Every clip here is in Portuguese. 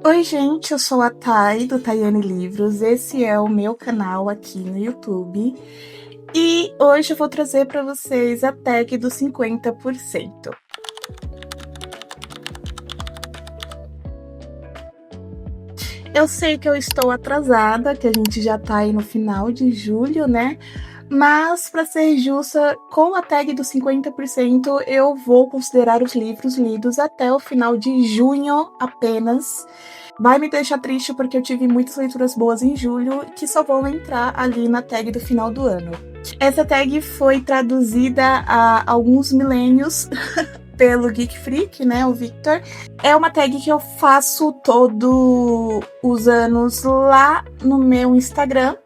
Oi, gente, eu sou a Thay, do Tayane Livros. Esse é o meu canal aqui no YouTube. E hoje eu vou trazer para vocês a tag dos 50%. Eu sei que eu estou atrasada, que a gente já tá aí no final de julho, né? Mas, para ser justa, com a tag dos 50%, eu vou considerar os livros lidos até o final de junho apenas. Vai me deixar triste porque eu tive muitas leituras boas em julho que só vão entrar ali na tag do final do ano. Essa tag foi traduzida há alguns milênios pelo Geek Freak, né, o Victor. É uma tag que eu faço todos os anos lá no meu Instagram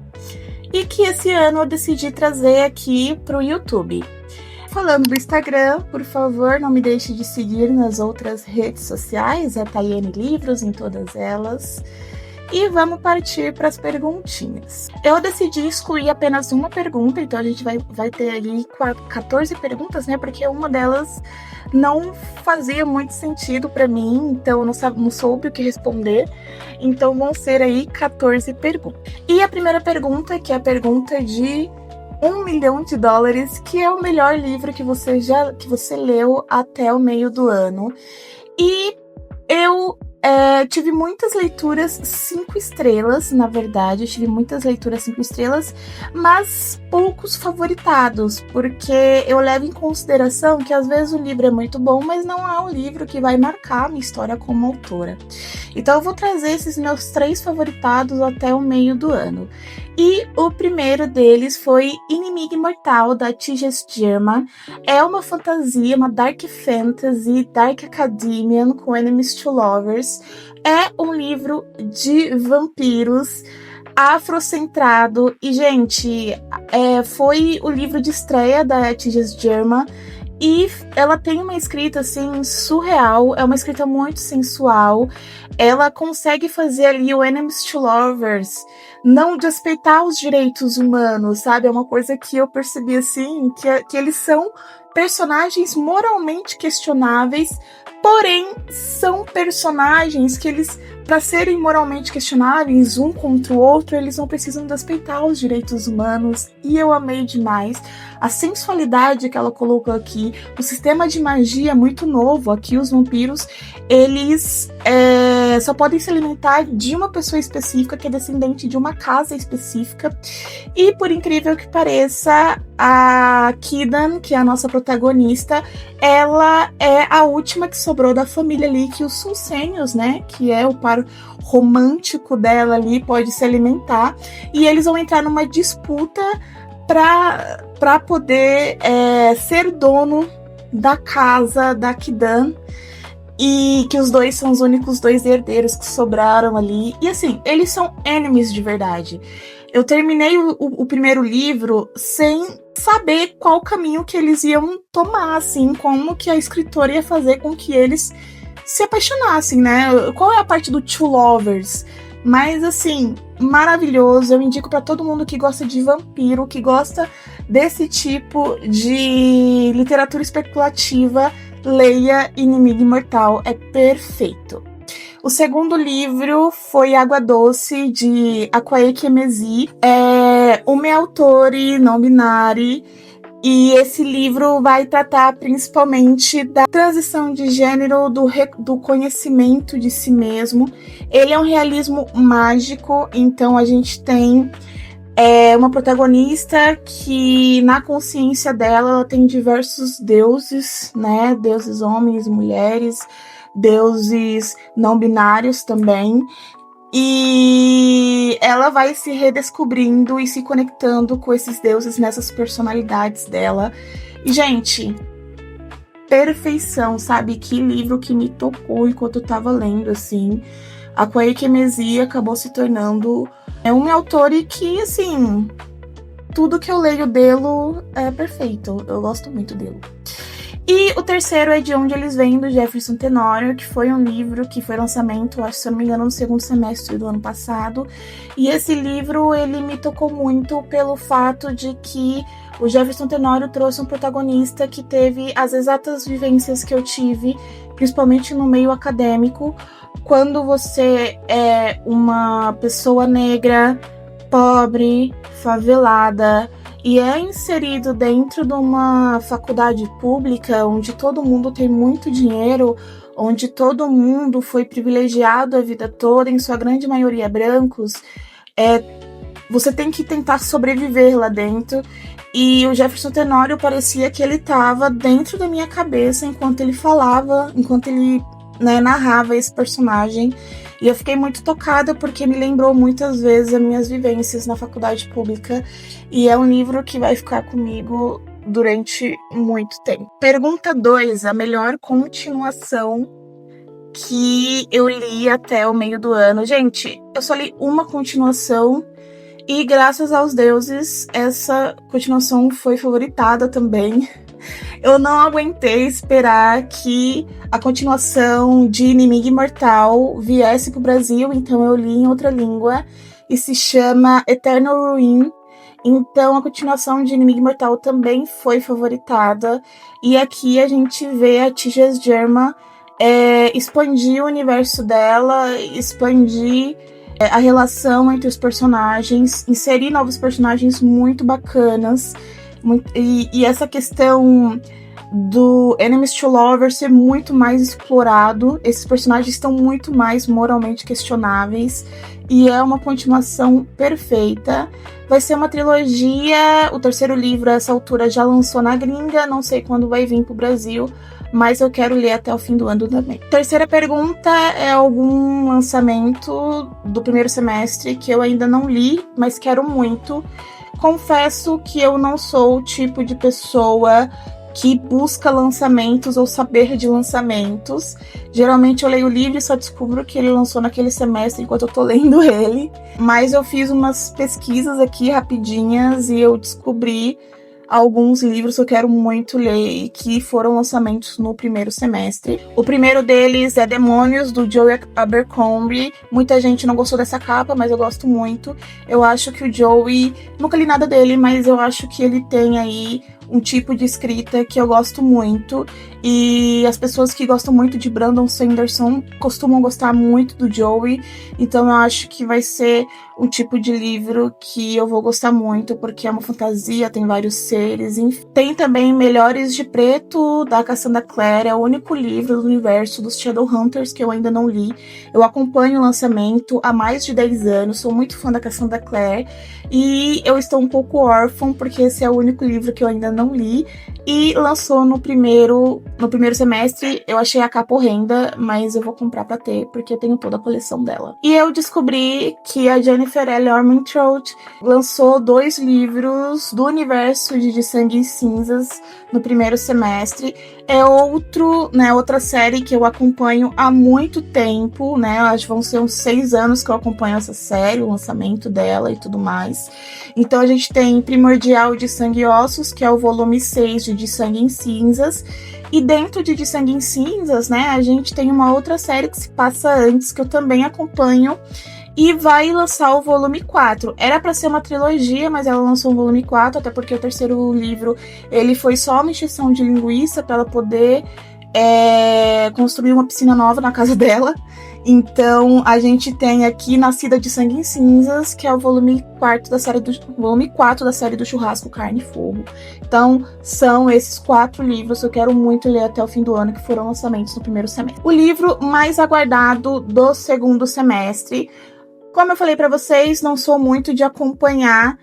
e que esse ano eu decidi trazer aqui pro YouTube. Falando do Instagram, por favor, não me deixe de seguir nas outras redes sociais, é Tayane Livros em todas elas. E vamos partir para as perguntinhas. Eu decidi excluir apenas uma pergunta, então a gente vai ter ali 14 perguntas, né? Porque uma delas não fazia muito sentido para mim, então eu não soube o que responder. Então vão ser aí 14 perguntas. E a primeira pergunta, que é a pergunta de $1 milhão, que é o melhor livro que você leu até o meio do ano. E eu tive muitas leituras 5 estrelas, na verdade, eu tive muitas leituras 5 estrelas, mas poucos favoritados, porque eu levo em consideração que às vezes o livro é muito bom, mas não é um livro que vai marcar a minha história como autora. Então eu vou trazer esses meus 3 favoritados até o meio do ano. E o primeiro deles foi Inimigo Imortal, da T.J. German. É uma fantasia, uma dark fantasy, dark academia com enemies to lovers. É um livro de vampiros afrocentrado. E, gente, foi o livro de estreia da T.J. German. E ela tem uma escrita, assim, surreal. É uma escrita muito sensual. Ela consegue fazer ali o enemies to lovers não respeitar os direitos humanos, sabe? É uma coisa que eu percebi, assim, que eles são personagens moralmente questionáveis, porém são personagens que eles, para serem moralmente questionáveis um contra o outro, eles não precisam respeitar os direitos humanos. E eu amei demais a sensualidade que ela colocou aqui, o sistema de magia muito novo. Aqui os vampiros, eles só podem se alimentar de uma pessoa específica, que é descendente de uma casa específica. E por incrível que pareça, a Kidan, que é a nossa protagonista, ela é a última que sobrou da família ali, que os Sunsênios, né, que é o par romântico dela ali, pode se alimentar. E eles vão entrar numa disputa para poder ser dono da casa da Kidan, e que os dois são os únicos 2 herdeiros que sobraram ali. E assim, eles são enemies de verdade. Eu terminei o primeiro livro sem saber qual caminho que eles iam tomar, assim, como que a escritora ia fazer com que eles se apaixonassem, né? Qual é a parte do two lovers? Mas, assim, maravilhoso. Eu indico para todo mundo que gosta de vampiro, que gosta desse tipo de literatura especulativa, leia Inimigo Imortal, é perfeito. O segundo livro foi Água Doce, de Akwaeke Emezi. É uma autora não binária, e esse livro vai tratar principalmente da transição de gênero, do conhecimento de si mesmo. Ele é um realismo mágico, então a gente tem uma protagonista que, na consciência dela, ela tem diversos deuses, né? Deuses homens e mulheres, deuses não binários também. E ela vai se redescobrindo e se conectando com esses deuses nessas personalidades dela. E, gente, perfeição, sabe? Que livro que me tocou enquanto eu tava lendo, assim. A Akwaeke Emezi acabou se tornando um autor que, assim, tudo que eu leio dele é perfeito. Eu gosto muito dele. E o terceiro é De Onde Eles Vêm, do Jefferson Tenório, que foi um livro que foi lançamento, acho, se eu não me engano, no segundo semestre do ano passado. E esse livro, ele me tocou muito pelo fato de que o Jefferson Tenório trouxe um protagonista que teve as exatas vivências que eu tive, principalmente no meio acadêmico, quando você é uma pessoa negra, pobre, favelada, e é inserido dentro de uma faculdade pública onde todo mundo tem muito dinheiro, onde todo mundo foi privilegiado a vida toda, em sua grande maioria brancos, você tem que tentar sobreviver lá dentro. E o Jefferson Tenório parecia que ele estava dentro da minha cabeça enquanto ele falava, enquanto ele, né, narrava esse personagem. E eu fiquei muito tocada porque me lembrou muitas vezes as minhas vivências na faculdade pública. E é um livro que vai ficar comigo durante muito tempo. Pergunta 2, a melhor continuação que eu li até o meio do ano. Gente, eu só li uma continuação e graças aos deuses, essa continuação foi favoritada também. Eu não aguentei esperar que a continuação de Inimigo Imortal viesse para o Brasil, então eu li em outra língua e se chama Eternal Ruin. Então a continuação de Inimigo Imortal também foi favoritada. E aqui a gente vê a T.J. Germa expandir o universo dela, expandir a relação entre os personagens, inserir novos personagens muito bacanas, e essa questão do Enemies to Lovers ser muito mais explorado. Esses personagens estão muito mais moralmente questionáveis, e é uma continuação perfeita. Vai ser uma trilogia, o terceiro livro a essa altura já lançou na gringa, não sei quando vai vir pro Brasil, mas eu quero ler até o fim do ano também. Terceira pergunta é algum lançamento do primeiro semestre que eu ainda não li, mas quero muito. Confesso que eu não sou o tipo de pessoa que busca lançamentos ou saber de lançamentos. Geralmente eu leio o livro e só descubro que ele lançou naquele semestre enquanto eu tô lendo ele. Mas eu fiz umas pesquisas aqui rapidinhas e eu descobri alguns livros que eu quero muito ler e que foram lançamentos no primeiro semestre. O primeiro deles é Demônios, do Joey Abercrombie. Muita gente não gostou dessa capa, mas eu gosto muito. Eu acho que o Joey... Nunca li nada dele, mas eu acho que ele tem aí um tipo de escrita que eu gosto muito. E as pessoas que gostam muito de Brandon Sanderson costumam gostar muito do Joey. Então eu acho que vai ser um tipo de livro que eu vou gostar muito, porque é uma fantasia, tem vários seres. Tem também Melhores de Preto, da Cassandra Clare. É o único livro do universo dos Shadowhunters que eu ainda não li. Eu acompanho o lançamento há mais de 10 anos, sou muito fã da Cassandra Clare. E eu estou um pouco órfã, porque esse é o único livro que eu ainda não li. E lançou no primeiro semestre. Eu achei a capa horrenda, mas eu vou comprar pra ter, porque eu tenho toda a coleção dela. E eu descobri que a Jennifer L. Armentrout lançou 2 livros do universo de Sangue e Cinzas no primeiro semestre. É outra série que eu acompanho há muito tempo, né? Acho que vão ser uns 6 anos que eu acompanho essa série, o lançamento dela e tudo mais. Então a gente tem Primordial de Sangue e Ossos, que é o volume 6 de Sangue em Cinzas. E dentro de Sangue em Cinzas, né, a gente tem uma outra série que se passa antes, que eu também acompanho, e vai lançar o volume 4. Era para ser uma trilogia, mas ela lançou o volume 4, até porque o terceiro livro ele foi só uma encheção de linguiça para ela poder construir uma piscina nova na casa dela. Então a gente tem aqui Nascida de Sangue em Cinzas, que é o volume 4 da série do Churrasco, Carne e Fogo. Então são esses 4 livros que eu quero muito ler até o fim do ano, que foram lançamentos no primeiro semestre. O livro mais aguardado do segundo semestre. Como eu falei para vocês, não sou muito de acompanhar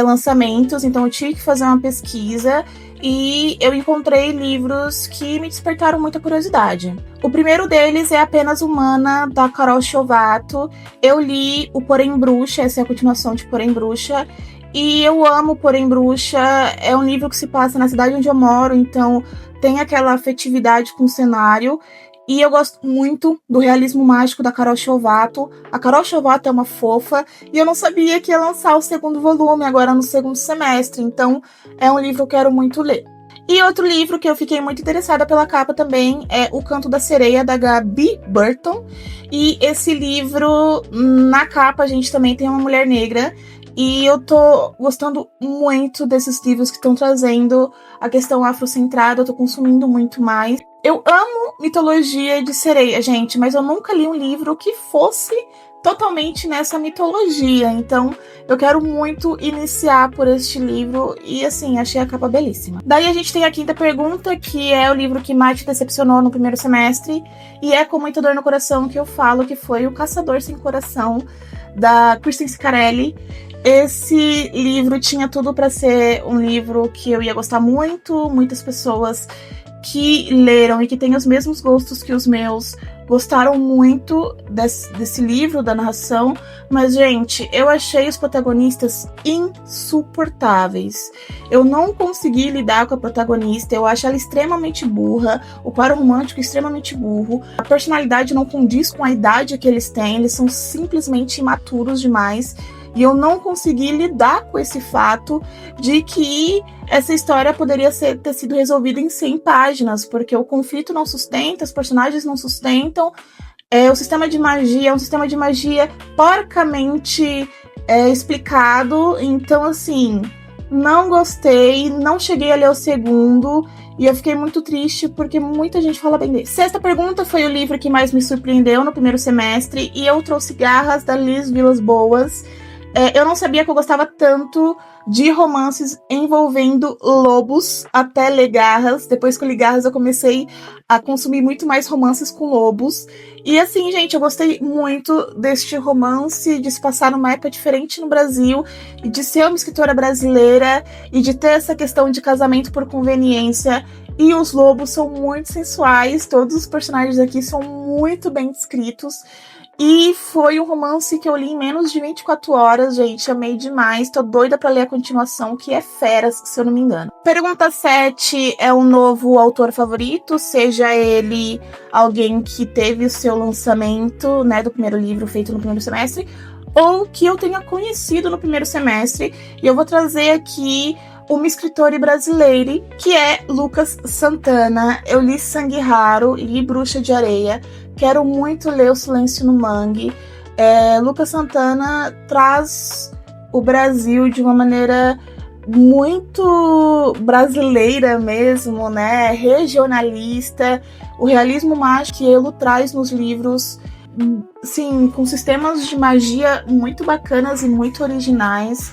lançamentos, então eu tive que fazer uma pesquisa e eu encontrei livros que me despertaram muita curiosidade. O primeiro deles é Apenas Humana, da Carol Chovato. Eu li o Porém Bruxa, essa é a continuação de Porém Bruxa, e eu amo Porém Bruxa. É um livro que se passa na cidade onde eu moro, então tem aquela afetividade com o cenário. E eu gosto muito do realismo mágico da Carol Chovato. A Carol Chovato é uma fofa e eu não sabia que ia lançar o segundo volume agora no segundo semestre. Então é um livro que eu quero muito ler. E outro livro que eu fiquei muito interessada pela capa também é O Canto da Sereia, da Gabi Burton. E esse livro, na capa, a gente também tem uma mulher negra. E eu tô gostando muito desses livros que estão trazendo a questão afrocentrada, eu tô consumindo muito mais. Eu amo mitologia de sereia, gente, mas eu nunca li um livro que fosse totalmente nessa mitologia. Então, eu quero muito iniciar por este livro e, assim, achei a capa belíssima. Daí a gente tem a quinta pergunta, que é o livro que mais te decepcionou no primeiro semestre, e é com muita dor no coração que eu falo que foi O Caçador Sem Coração, da Kristen Scarelli. Esse livro tinha tudo para ser um livro que eu ia gostar muito, muitas pessoas que leram e que têm os mesmos gostos que os meus gostaram muito desse livro, da narração, mas, gente, eu achei os protagonistas insuportáveis. Eu não consegui lidar com a protagonista, eu acho ela extremamente burra, o par romântico extremamente burro, a personalidade não condiz com a idade que eles têm, eles são simplesmente imaturos demais. E eu não consegui lidar com esse fato de que essa história poderia ter sido resolvida em 100 páginas, porque o conflito não sustenta, os personagens não sustentam, o sistema de magia é um sistema de magia porcamente explicado. Então, assim, não gostei, não cheguei a ler o segundo, e eu fiquei muito triste porque muita gente fala bem dele. Sexta pergunta foi o livro que mais me surpreendeu no primeiro semestre, e eu trouxe Garras, da Liz Vilas Boas. Eu não sabia que eu gostava tanto de romances envolvendo lobos até ler Garras. Depois que eu li Garras, eu comecei a consumir muito mais romances com lobos. E assim, gente, eu gostei muito deste romance, de se passar numa época diferente no Brasil, e de ser uma escritora brasileira, e de ter essa questão de casamento por conveniência. E os lobos são muito sensuais, todos os personagens aqui são muito bem descritos. E foi um romance que eu li em menos de 24 horas, gente. Amei demais. Tô doida pra ler a continuação, que é Feras, se eu não me engano. Pergunta 7 é um novo autor favorito, seja ele alguém que teve o seu lançamento, né, do primeiro livro feito no primeiro semestre, ou que eu tenha conhecido no primeiro semestre. E eu vou trazer aqui uma escritora brasileira, que é Lucas Santana. Eu li Sangue Raro, li Bruxa de Areia. Quero muito ler O Silêncio no Mangue. Lucas Santana traz o Brasil de uma maneira muito brasileira mesmo, né? Regionalista. O realismo mágico que ele traz nos livros, sim, com sistemas de magia muito bacanas e muito originais.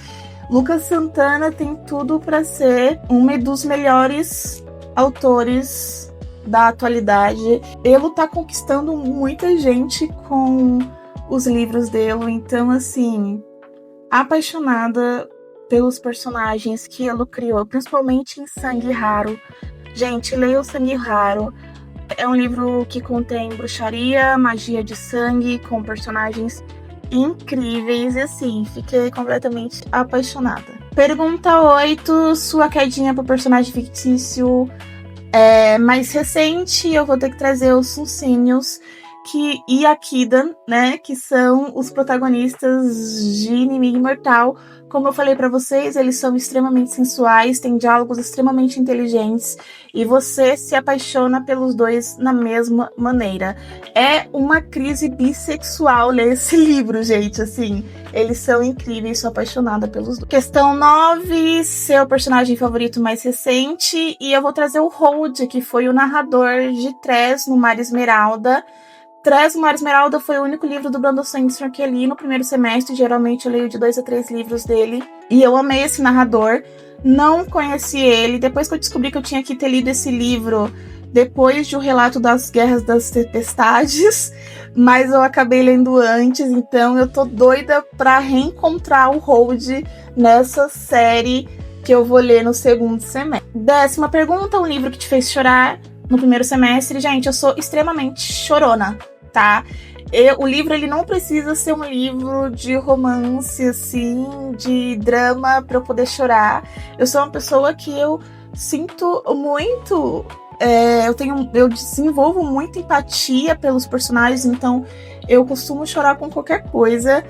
Lucas Santana tem tudo para ser um dos melhores autores da atualidade. Ele tá conquistando muita gente com os livros dele, então, assim, apaixonada pelos personagens que ele criou, principalmente em Sangue Raro. Gente, leia o Sangue Raro. É um livro que contém bruxaria, magia de sangue, com personagens incríveis, e assim, fiquei completamente apaixonada. Pergunta 8, sua quedinha pro personagem fictício mais recente. Eu vou ter que trazer os Sucínios e a Kidan, né, que são os protagonistas de Inimigo Imortal. Como eu falei pra vocês, eles são extremamente sensuais, têm diálogos extremamente inteligentes, e você se apaixona pelos dois na mesma maneira. É uma crise bissexual ler esse livro, gente, assim, eles são incríveis, sou apaixonada pelos dois. Questão 9, seu personagem favorito mais recente, e eu vou trazer o Hold, que foi o narrador de Tres no Mar Esmeralda. Tres no Mar Esmeralda foi o único livro do Brandon Sanderson que eu li no primeiro semestre. Geralmente eu leio de 2 a 3 livros dele. E eu amei esse narrador. Não conheci ele. Depois que eu descobri que eu tinha que ter lido esse livro depois de O Relato das Guerras das Tempestades, mas eu acabei lendo antes, então eu tô doida pra reencontrar o Hold nessa série que eu vou ler no segundo semestre. 10ª pergunta, um livro que te fez chorar no primeiro semestre. Gente, eu sou extremamente chorona, tá? O livro, ele não precisa ser um livro de romance, assim, de drama pra eu poder chorar. Eu sou uma pessoa que eu sinto muito... eu desenvolvo muita empatia pelos personagens, então eu costumo chorar com qualquer coisa.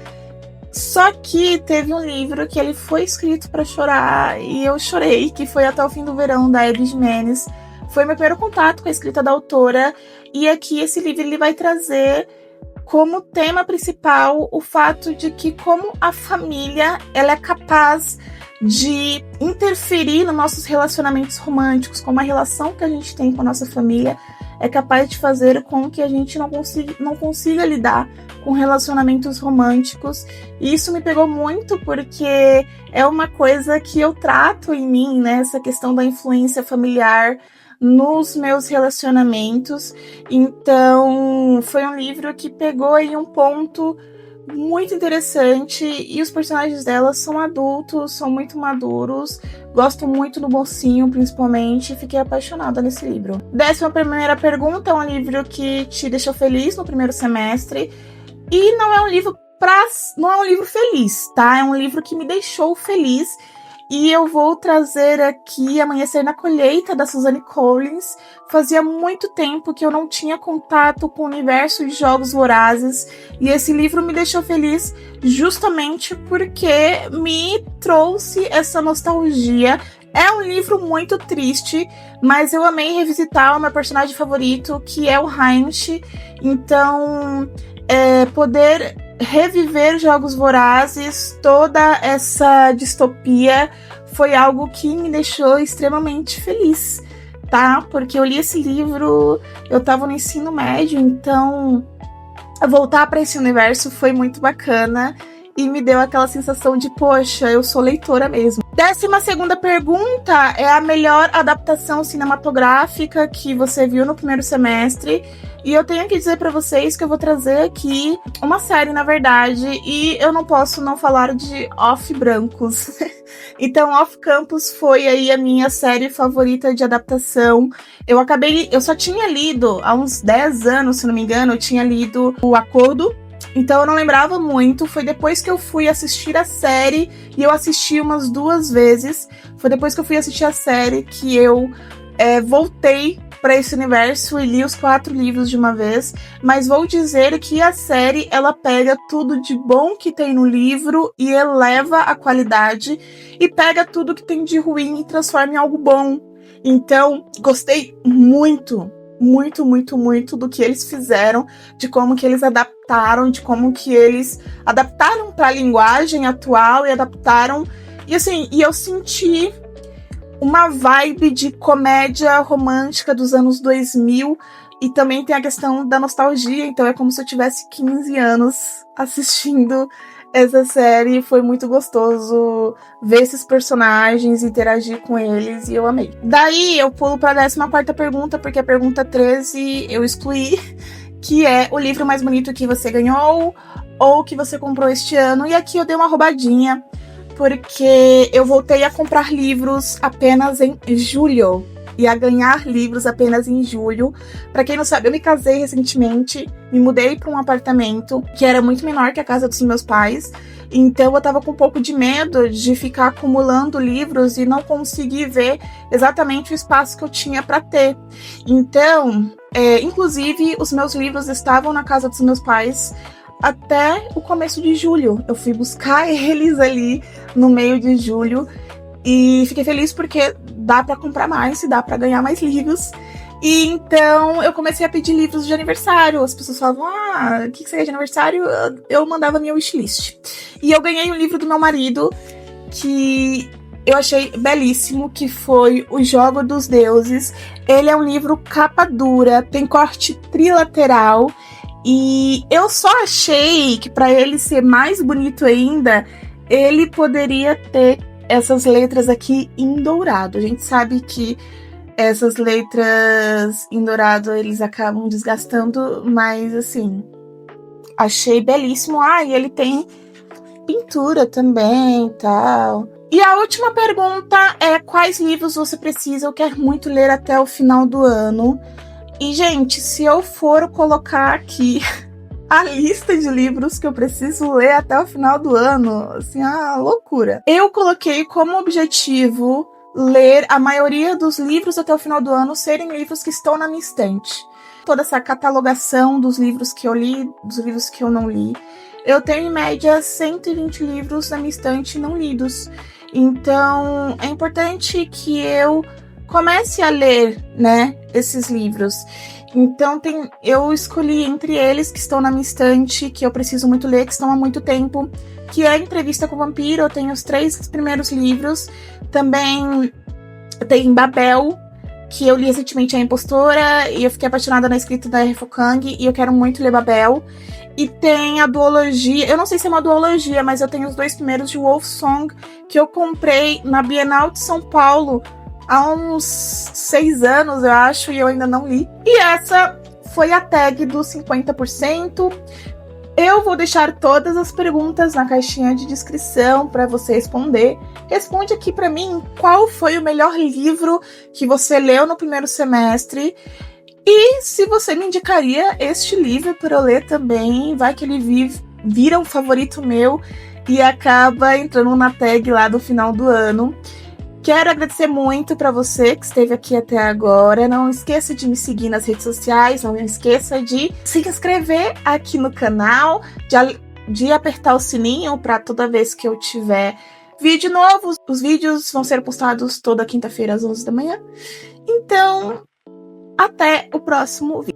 Só que teve um livro que ele foi escrito pra chorar e eu chorei, que foi Até o Fim do Verão, da Abby Jimenez. Foi meu primeiro contato com a escrita da autora, e aqui esse livro ele vai trazer como tema principal o fato de que como a família ela é capaz de interferir nos nossos relacionamentos românticos, como a relação que a gente tem com a nossa família é capaz de fazer com que a gente não consiga lidar com relacionamentos românticos. E isso me pegou muito porque é uma coisa que eu trato em mim, né? Essa questão da influência familiar nos meus relacionamentos. Então, foi um livro que pegou aí um ponto muito interessante, e os personagens dela são adultos, são muito maduros, gosto muito do mocinho, principalmente, fiquei apaixonada nesse livro. 11ª pergunta, é um livro que te deixou feliz no primeiro semestre, e não é um livro feliz, tá? É um livro que me deixou feliz, e eu vou trazer aqui Amanhecer na Colheita, da Suzanne Collins. Fazia muito tempo que eu não tinha contato com o universo de Jogos Vorazes, e esse livro me deixou feliz justamente porque me trouxe essa nostalgia. É um livro muito triste, mas eu amei revisitar o meu personagem favorito, que é o Heinz. Então, poder reviver Jogos Vorazes, toda essa distopia, foi algo que me deixou extremamente feliz, tá? Porque eu li esse livro, eu tava no ensino médio, então voltar para esse universo foi muito bacana e me deu aquela sensação de, poxa, eu sou leitora mesmo. 12ª pergunta é a melhor adaptação cinematográfica que você viu no primeiro semestre. E eu tenho que dizer pra vocês que eu vou trazer aqui uma série, na verdade, e eu não posso não falar de Off Brancos. Então, Off Campus foi aí a minha série favorita de adaptação. Eu só tinha lido, há uns 10 anos, se não me engano, eu tinha lido O Acordo. Então eu não lembrava muito, foi depois que eu fui assistir a série, e eu assisti umas 2 vezes, foi depois que eu fui assistir a série que eu voltei para esse universo e li os 4 livros de uma vez. Mas vou dizer que a série, ela pega tudo de bom que tem no livro e eleva a qualidade, e pega tudo que tem de ruim e transforma em algo bom. Então, gostei muito do que eles fizeram, de como que eles adaptaram, de como que eles adaptaram para a linguagem atual e adaptaram. E assim, eu senti uma vibe de comédia romântica dos anos 2000, e também tem a questão da nostalgia, então é como se eu tivesse 15 anos assistindo essa série. Foi muito gostoso ver esses personagens, interagir com eles, e eu amei. Daí eu pulo para a 14ª pergunta, porque a pergunta 13 eu excluí, que é o livro mais bonito que você ganhou ou que você comprou este ano. E aqui eu dei uma roubadinha, porque eu voltei a comprar livros apenas em julho e a ganhar livros apenas em julho. Pra quem não sabe, eu me casei recentemente, me mudei para um apartamento que era muito menor que a casa dos meus pais, então eu tava com um pouco de medo de ficar acumulando livros e não conseguir ver exatamente o espaço que eu tinha para ter. Então, inclusive, os meus livros estavam na casa dos meus pais até o começo de julho. Eu fui buscar eles ali no meio de julho e fiquei feliz porque dá para comprar mais e dá para ganhar mais livros. E então eu comecei a pedir livros de aniversário. As pessoas falavam, o que você quer de aniversário? Eu mandava minha wishlist. E eu ganhei um livro do meu marido que eu achei belíssimo, que foi O Jogo dos Deuses. Ele é um livro capa dura, tem corte trilateral. E eu só achei que para ele ser mais bonito ainda, ele poderia ter essas letras aqui em dourado. A gente sabe que essas letras em dourado eles acabam desgastando, mas assim, achei belíssimo. E ele tem pintura também e tal. E a última pergunta é: quais livros você precisa ou quer muito ler até o final do ano? E, gente, se eu for colocar aqui a lista de livros que eu preciso ler até o final do ano, assim, loucura. Eu coloquei como objetivo ler a maioria dos livros até o final do ano serem livros que estão na minha estante. Toda essa catalogação dos livros que eu li, dos livros que eu não li. Eu tenho, em média, 120 livros na minha estante não lidos. Então, é importante que eu comece a ler, né, esses livros. Então, eu escolhi entre eles que estão na minha estante, que eu preciso muito ler, que estão há muito tempo, que é Entrevista com o Vampiro. Eu tenho os 3 primeiros livros. Também tem Babel, que eu li recentemente A Impostora, e eu fiquei apaixonada na escrita da R.F. Kuang, e eu quero muito ler Babel. E tem a duologia, eu não sei se é uma duologia, mas eu tenho os 2 primeiros de Wolfsong, que eu comprei na Bienal de São Paulo há uns 6 anos, eu acho, e eu ainda não li. E essa foi a tag dos 50%. Eu vou deixar todas as perguntas na caixinha de descrição para você responder. Responde aqui para mim qual foi o melhor livro que você leu no primeiro semestre e se você me indicaria este livro para eu ler também. Vai que ele vira um favorito meu e acaba entrando na tag lá do final do ano. Quero agradecer muito para você que esteve aqui até agora. Não esqueça de me seguir nas redes sociais, não esqueça de se inscrever aqui no canal, de apertar o sininho para toda vez que eu tiver vídeo novo. Os vídeos vão ser postados toda quinta-feira às 11 da manhã. Então, até o próximo vídeo.